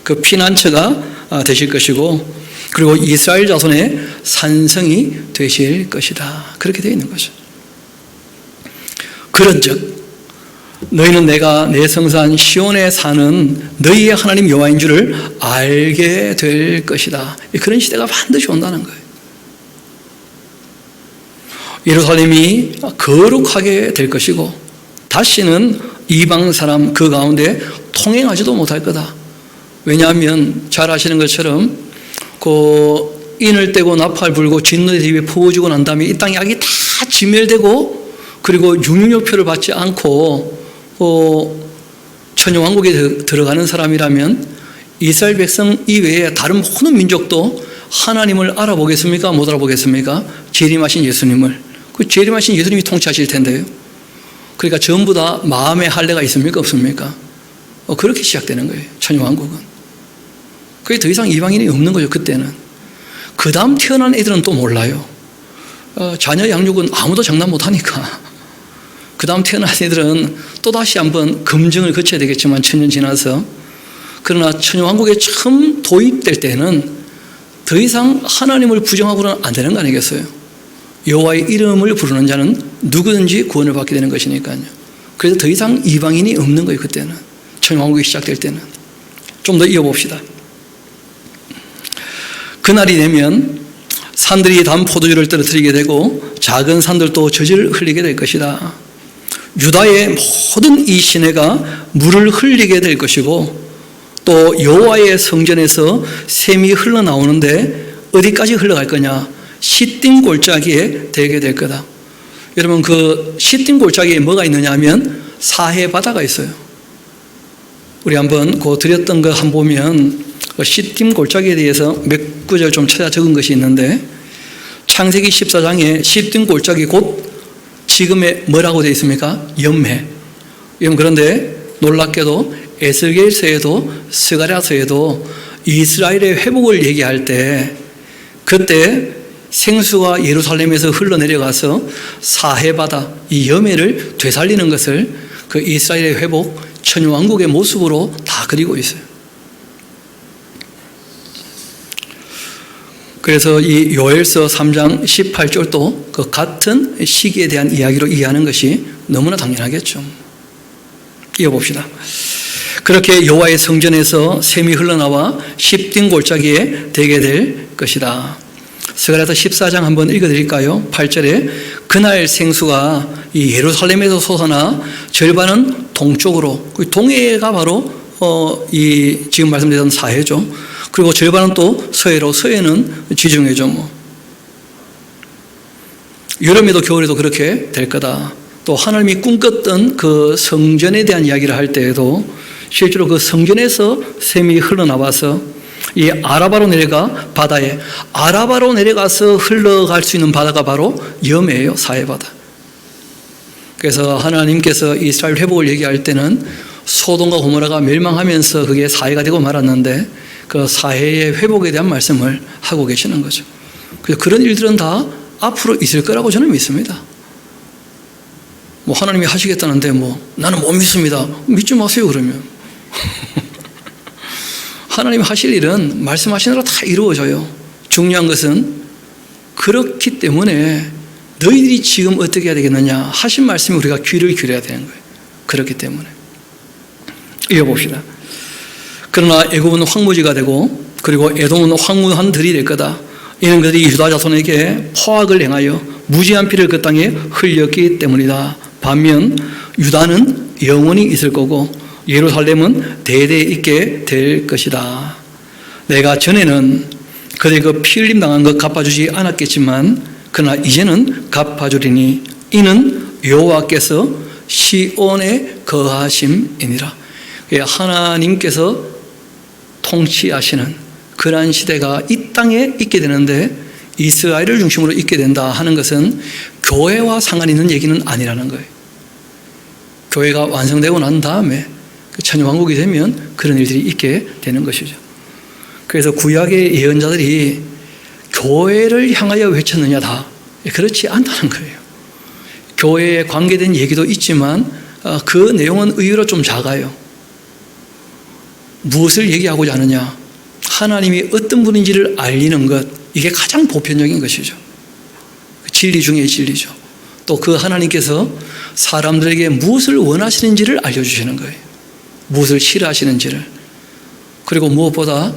그 피난처가 되실 것이고 그리고 이스라엘 자손의 산성이 되실 것이다. 그렇게 되어 있는 거죠. 그런즉 너희는 내가 내 성산 시온에 사는 너희의 하나님 여호와인 줄을 알게 될 것이다. 그런 시대가 반드시 온다는 거예요. 예루살렘이 거룩하게 될 것이고 다시는 이방 사람 그 가운데 통행하지도 못할 거다. 왜냐하면 잘 아시는 것처럼 그 인을 떼고 나팔 불고 진노의 뒤에 퍼부어지고 난 다음에 이 땅의 악이 다 진멸되고 그리고 육류표를 받지 않고 천유왕국에 들어가는 사람이라면 이스라엘 백성 이외에 다른 모든 민족도 하나님을 알아보겠습니까? 못 알아보겠습니까? 재림하신 예수님을. 그 재림하신 예수님이 통치하실 텐데요. 그러니까 전부 다 마음의 할례가 있습니까? 없습니까? 그렇게 시작되는 거예요. 천유왕국은. 그게 더 이상 이방인이 없는 거죠. 그때는. 그 다음 태어난 애들은 또 몰라요. 자녀 양육은 아무도 장담 못하니까. 그 다음 태어난 애들은 또다시 한번 검증을 거쳐야 되겠지만 천년 지나서. 그러나 천유왕국에 처음 도입될 때는 더 이상 하나님을 부정하고는 안 되는 거 아니겠어요? 여호와의 이름을 부르는 자는 누구든지 구원을 받게 되는 것이니까요. 그래서 더 이상 이방인이 없는 거예요. 그때는. 천유왕국이 시작될 때는. 좀 더 이어봅시다. 그날이 되면 산들이 단 포도주를 떨어뜨리게 되고 작은 산들도 젖을 흘리게 될 것이다. 유다의 모든 이 시내가 물을 흘리게 될 것이고 또 여호와의 성전에서 샘이 흘러나오는데 어디까지 흘러갈 거냐? 시딤 골짜기에 되게 될 거다. 여러분 그 시딤 골짜기에 뭐가 있느냐 하면 사해 바다가 있어요. 우리 한번 그 드렸던 거 한번 보면 그 시딤 골짜기에 대해서 몇 구절 좀 찾아 적은 것이 있는데 창세기 14장에 시딤 골짜기 곧 지금의 뭐라고 되어 있습니까? 염해. 그런데 놀랍게도 에스겔서에도 스가랴서에도 이스라엘의 회복을 얘기할 때 그때 생수가 예루살렘에서 흘러내려가서 사해바다 이 염해를 되살리는 것을 그 이스라엘의 회복 천유왕국의 모습으로 다 그리고 있어요. 그래서 이 요엘서 3장 18절도 그 같은 시기에 대한 이야기로 이해하는 것이 너무나 당연하겠죠. 이어봅시다. 그렇게 여호와의 성전에서 샘이 흘러나와 십딩 골짜기에 되게 될 것이다. 스가랴서 14장 한번 읽어드릴까요? 8절에 그날 생수가 이 예루살렘에서 솟아나 절반은 동쪽으로, 동해가 바로 이 지금 말씀드렸던 사해죠. 그리고 절반은 또 서해로, 서해는 지중해죠. 여름에도 겨울에도 그렇게 될 거다. 또 하나님이 꿈꿨던 그 성전에 대한 이야기를 할 때에도 실제로 그 성전에서 샘이 흘러나와서 이 아라바로 내려가 바다에, 아라바로 내려가서 흘러갈 수 있는 바다가 바로 염해예요. 사해바다. 그래서 하나님께서 이스라엘 회복을 얘기할 때는 소돔과 고모라가 멸망하면서 그게 사해가 되고 말았는데 그 사해의 회복에 대한 말씀을 하고 계시는 거죠. 그래서 그런 일들은 다 앞으로 있을 거라고 저는 믿습니다. 뭐 하나님이 하시겠다는데 뭐 나는 못 믿습니다. 믿지 마세요 그러면. 하나님 하실 일은 말씀하신 대로 다 이루어져요. 중요한 것은 그렇기 때문에 너희들이 지금 어떻게 해야 되겠느냐 하신 말씀에 우리가 귀를 기울여야 되는 거예요. 그렇기 때문에. 이어봅시다. 그러나 애굽은 황무지가 되고 그리고 에돔은 황무한 들이 될 거다. 이는 그들이 유다 자손에게 포악을 행하여 무지한 피를 그 땅에 흘렸기 때문이다. 반면 유다는 영원히 있을 거고 예루살렘은 대대에 있게 될 것이다. 내가 전에는 그들이 그 피 흘림 당한 것 갚아주지 않았겠지만 그러나 이제는 갚아주리니 이는 여호와께서 시온에 거하심이니라. 하나님께서 통치하시는 그러한 시대가 이 땅에 있게 되는데 이스라엘을 중심으로 있게 된다 하는 것은 교회와 상관 있는 얘기는 아니라는 거예요. 교회가 완성되고 난 다음에 천년왕국이 되면 그런 일들이 있게 되는 것이죠. 그래서 구약의 예언자들이 교회를 향하여 외쳤느냐 다 그렇지 않다는 거예요. 교회에 관계된 얘기도 있지만 그 내용은 의외로 좀 작아요. 무엇을 얘기하고자 하느냐? 하나님이 어떤 분인지를 알리는 것, 이게 가장 보편적인 것이죠. 진리 중에 진리죠. 또 그 하나님께서 사람들에게 무엇을 원하시는지를 알려주시는 거예요. 무엇을 싫어하시는지를. 그리고 무엇보다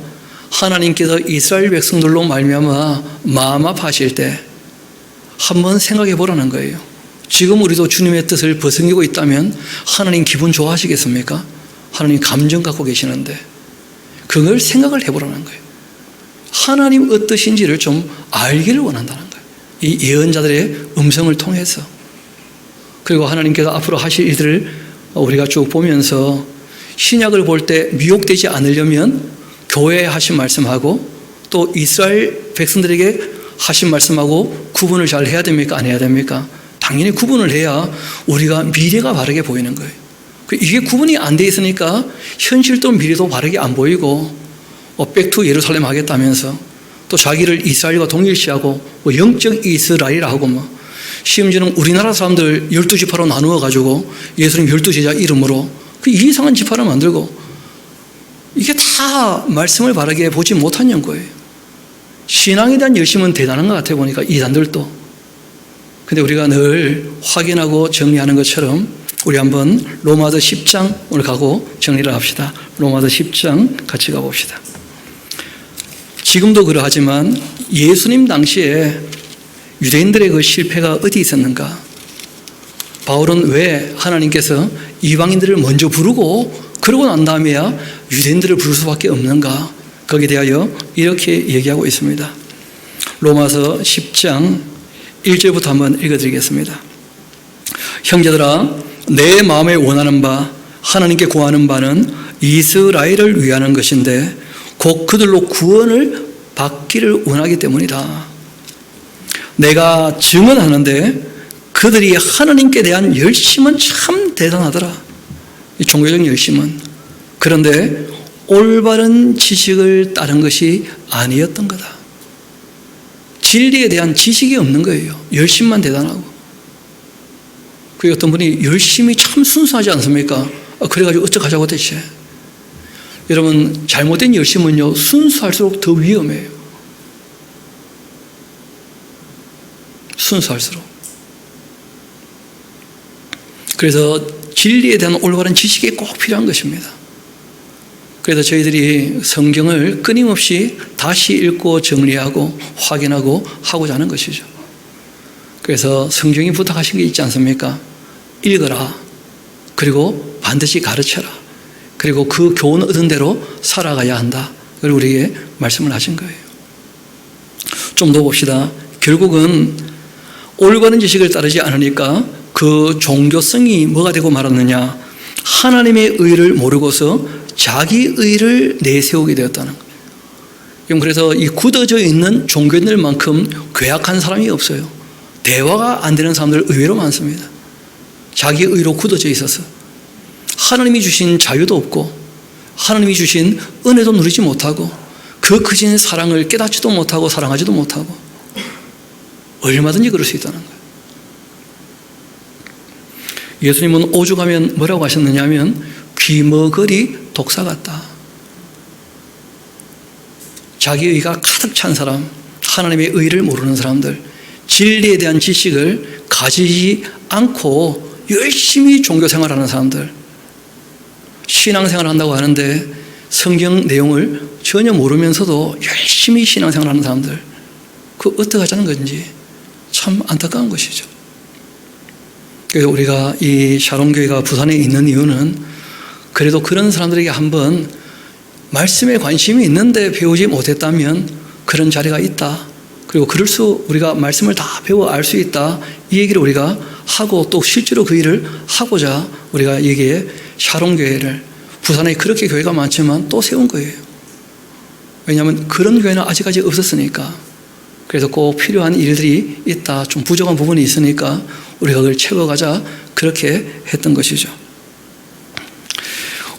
하나님께서 이스라엘 백성들로 말미암아 마음 아파하실 때 한번 생각해 보라는 거예요. 지금 우리도 주님의 뜻을 벗어기고 있다면 하나님 기분 좋아하시겠습니까? 하나님 감정 갖고 계시는데 그걸 생각을 해보라는 거예요. 하나님 어떠신지를 좀 알기를 원한다는 거예요. 이 예언자들의 음성을 통해서. 그리고 하나님께서 앞으로 하실 일들을 우리가 쭉 보면서 신약을 볼 때 미혹되지 않으려면 교회에 하신 말씀하고 또 이스라엘 백성들에게 하신 말씀하고 구분을 잘 해야 됩니까? 안 해야 됩니까? 당연히 구분을 해야 우리가 미래가 바르게 보이는 거예요. 이게 구분이 안 돼 있으니까 현실도 미래도 바르게 안 보이고 백투 예루살렘 하겠다면서 또 자기를 이스라엘과 동일시하고 영적 이스라엘이라 하고 심지어는 우리나라 사람들 12지파로 나누어 가지고 예수님 12제자 이름으로 그 이상한 지파를 만들고 이게 다 말씀을 바르게 보지 못한 거예요. 신앙에 대한 열심은 대단한 것 같아 보니까 이단들도. 근데 우리가 늘 확인하고 정리하는 것처럼 우리 한번 로마서 10장 오늘 가고 정리를 합시다. 로마서 10장 같이 가봅시다. 지금도 그러하지만 예수님 당시에 유대인들의 그 실패가 어디 있었는가? 바울은 왜 하나님께서 이방인들을 먼저 부르고 그러고 난 다음에야 유대인들을 부를 수밖에 없는가? 거기에 대하여 이렇게 얘기하고 있습니다. 로마서 10장 1절부터 한번 읽어드리겠습니다. 형제들아, 내 마음에 원하는 바 하나님께 구하는 바는 이스라엘을 위하는 것인데 곧 그들로 구원을 받기를 원하기 때문이다. 내가 증언하는데 그들이 하나님께 대한 열심은 참 대단하더라. 이 종교적 열심은. 그런데 올바른 지식을 따른 것이 아니었던 거다. 진리에 대한 지식이 없는 거예요. 열심만 대단하고. 그 어떤 분이 열심히 참 순수하지 않습니까? 그래가지고 어쩌가자고 대체. 여러분 잘못된 열심은요 순수할수록 더 위험해요. 순수할수록. 그래서 진리에 대한 올바른 지식이 꼭 필요한 것입니다. 그래서 저희들이 성경을 끊임없이 다시 읽고 정리하고 확인하고 하고자 하는 것이죠. 그래서 성경이 부탁하신 게 있지 않습니까? 읽어라. 그리고 반드시 가르쳐라. 그리고 그 교훈을 얻은 대로 살아가야 한다. 그리고 우리에게 말씀을 하신 거예요. 좀 더 봅시다. 결국은 올바른 지식을 따르지 않으니까 그 종교성이 뭐가 되고 말았느냐? 하나님의 의를 모르고서 자기 의를 내세우게 되었다는 거예요. 그래서 이 굳어져 있는 종교인들만큼 괴악한 사람이 없어요. 대화가 안 되는 사람들 의외로 많습니다. 자기 의로 굳어져 있어서 하나님이 주신 자유도 없고 하나님이 주신 은혜도 누리지 못하고 그 크신 사랑을 깨닫지도 못하고 사랑하지도 못하고 얼마든지 그럴 수 있다는 거예요. 예수님은 오죽하면 뭐라고 하셨느냐 하면 귀머거리 독사 같다. 자기 의가 가득 찬 사람, 하나님의 의를 모르는 사람들, 진리에 대한 지식을 가지지 않고 열심히 종교생활하는 사람들, 신앙생활을 한다고 하는데 성경 내용을 전혀 모르면서도 열심히 신앙생활하는 사람들, 그거 어떻게 하자는 건지 참 안타까운 것이죠. 그래서 우리가 이 샤롬교회가 부산에 있는 이유는 그래도 그런 사람들에게 한번 말씀에 관심이 있는데 배우지 못했다면 그런 자리가 있다. 그리고 우리가 말씀을 다 배워 알 수 있다. 이 얘기를 우리가 하고 또 실제로 그 일을 하고자 우리가 여기에 샤롬교회를 부산에 그렇게 교회가 많지만 또 세운 거예요. 왜냐하면 그런 교회는 아직까지 없었으니까. 그래서 꼭 필요한 일들이 있다. 좀 부족한 부분이 있으니까 우리가 그걸 채워가자. 그렇게 했던 것이죠.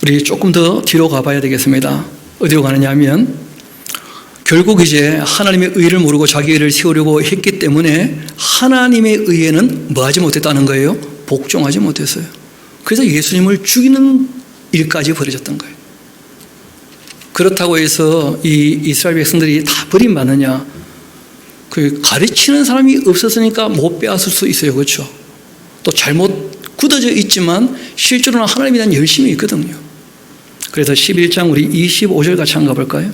우리 조금 더 뒤로 가봐야 되겠습니다. 어디로 가느냐 하면 결국 이제 하나님의 의를 모르고 자기 의를 세우려고 했기 때문에 하나님의 의에는 뭐 하지 못했다는 거예요? 복종하지 못했어요. 그래서 예수님을 죽이는 일까지 벌어졌던 거예요. 그렇다고 해서 이 이스라엘 백성들이 다 버림받느냐? 그 가르치는 사람이 없었으니까 못 빼앗을 수 있어요. 그렇죠? 또 잘못 굳어져 있지만 실제로는 하나님에 대한 열심이 있거든요. 그래서 11장 우리 25절 같이 한번 가볼까요?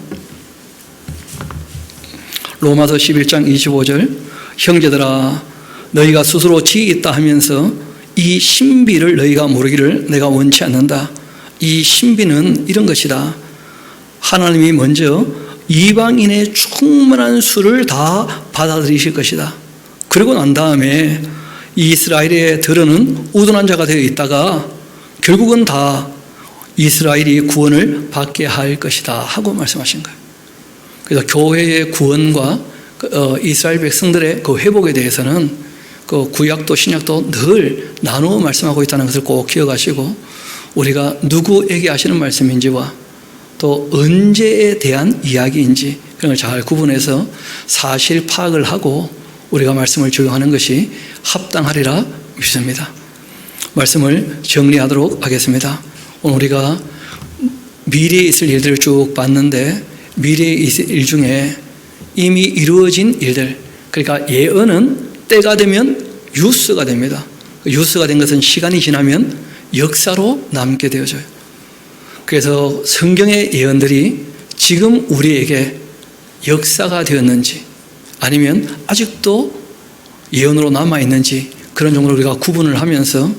로마서 11장 25절 형제들아 너희가 스스로 지혜 있다 하면서 이 신비를 너희가 모르기를 내가 원치 않는다. 이 신비는 이런 것이다. 하나님이 먼저 이방인의 충만한 수를 다 받아들이실 것이다. 그러고 난 다음에 이스라엘에 들어는 우둔한 자가 되어 있다가 결국은 다 이스라엘이 구원을 받게 할 것이다 하고 말씀하신 거예요. 그래서 교회의 구원과 이스라엘 백성들의 그 회복에 대해서는 그 구약도 신약도 늘 나누어 말씀하고 있다는 것을 꼭 기억하시고 우리가 누구에게 하시는 말씀인지와 또 언제에 대한 이야기인지 그런 걸 잘 구분해서 사실 파악을 하고 우리가 말씀을 적용하는 것이 합당하리라 믿습니다. 말씀을 정리하도록 하겠습니다. 오늘 우리가 미래에 있을 일들을 쭉 봤는데 미래에 있을 일 중에 이미 이루어진 일들, 그러니까 예언은 때가 되면 유스가 됩니다. 유스가 된 것은 시간이 지나면 역사로 남게 되어져요. 그래서 성경의 예언들이 지금 우리에게 역사가 되었는지 아니면 아직도 예언으로 남아있는지 그런 정도로 우리가 구분을 하면서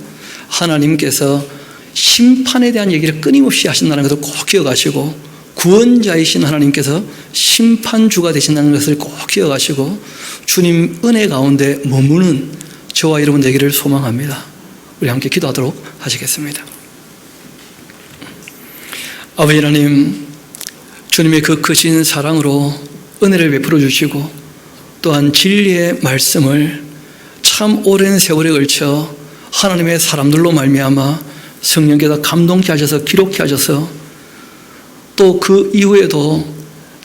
하나님께서 심판에 대한 얘기를 끊임없이 하신다는 것을 꼭 기억하시고 구원자이신 하나님께서 심판주가 되신다는 것을 꼭 기억하시고 주님 은혜 가운데 머무는 저와 여러분 되기를 소망합니다. 우리 함께 기도하도록 하시겠습니다. 아버지 하나님, 주님의 그 크신 사랑으로 은혜를 베풀어 주시고 또한 진리의 말씀을 참 오랜 세월에 걸쳐 하나님의 사람들로 말미암아 성령께서 감동케 하셔서 기록케 하셔서 또 그 이후에도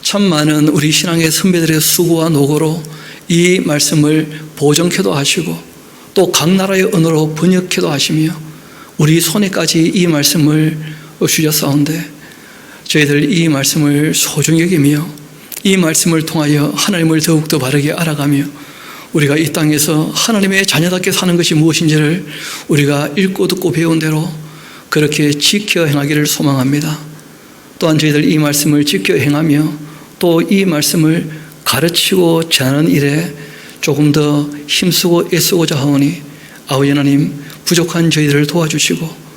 참 많은 우리 신앙의 선배들의 수고와 노고로 이 말씀을 보존케도 하시고 또 각 나라의 언어로 번역케도 하시며 우리 손에까지 이 말씀을 주셨사온데 저희들 이 말씀을 소중히 여기며 이 말씀을 통하여 하나님을 더욱더 바르게 알아가며 우리가 이 땅에서 하나님의 자녀답게 사는 것이 무엇인지를 우리가 읽고 듣고 배운 대로 그렇게 지켜 행하기를 소망합니다. 또한 저희들 이 말씀을 지켜 행하며 또 이 말씀을 가르치고 전하는 일에 조금 더 힘쓰고 애쓰고자 하오니 아버지 하나님, 부족한 저희들을 도와주시고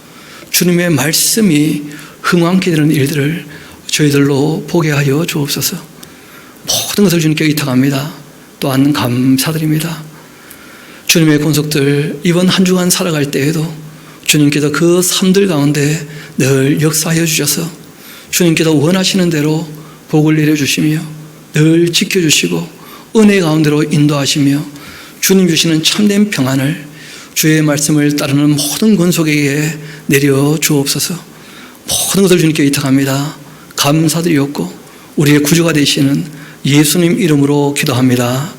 주님의 말씀이 흥왕케 되는 일들을 저희들로 보게 하여 주옵소서. 모든 것을 주님께 의탁합니다. 또한 감사드립니다. 주님의 권속들 이번 한 주간 살아갈 때에도 주님께서 그 삶들 가운데 늘 역사하여 주셔서 주님께서 원하시는 대로 복을 내려주시며 늘 지켜주시고 은혜 가운데로 인도하시며 주님 주시는 참된 평안을 주의 말씀을 따르는 모든 권속에게 내려 주옵소서. 모든 것을 주님께 의탁합니다. 감사드리옵고 우리의 구주가 되시는 예수님 이름으로 기도합니다.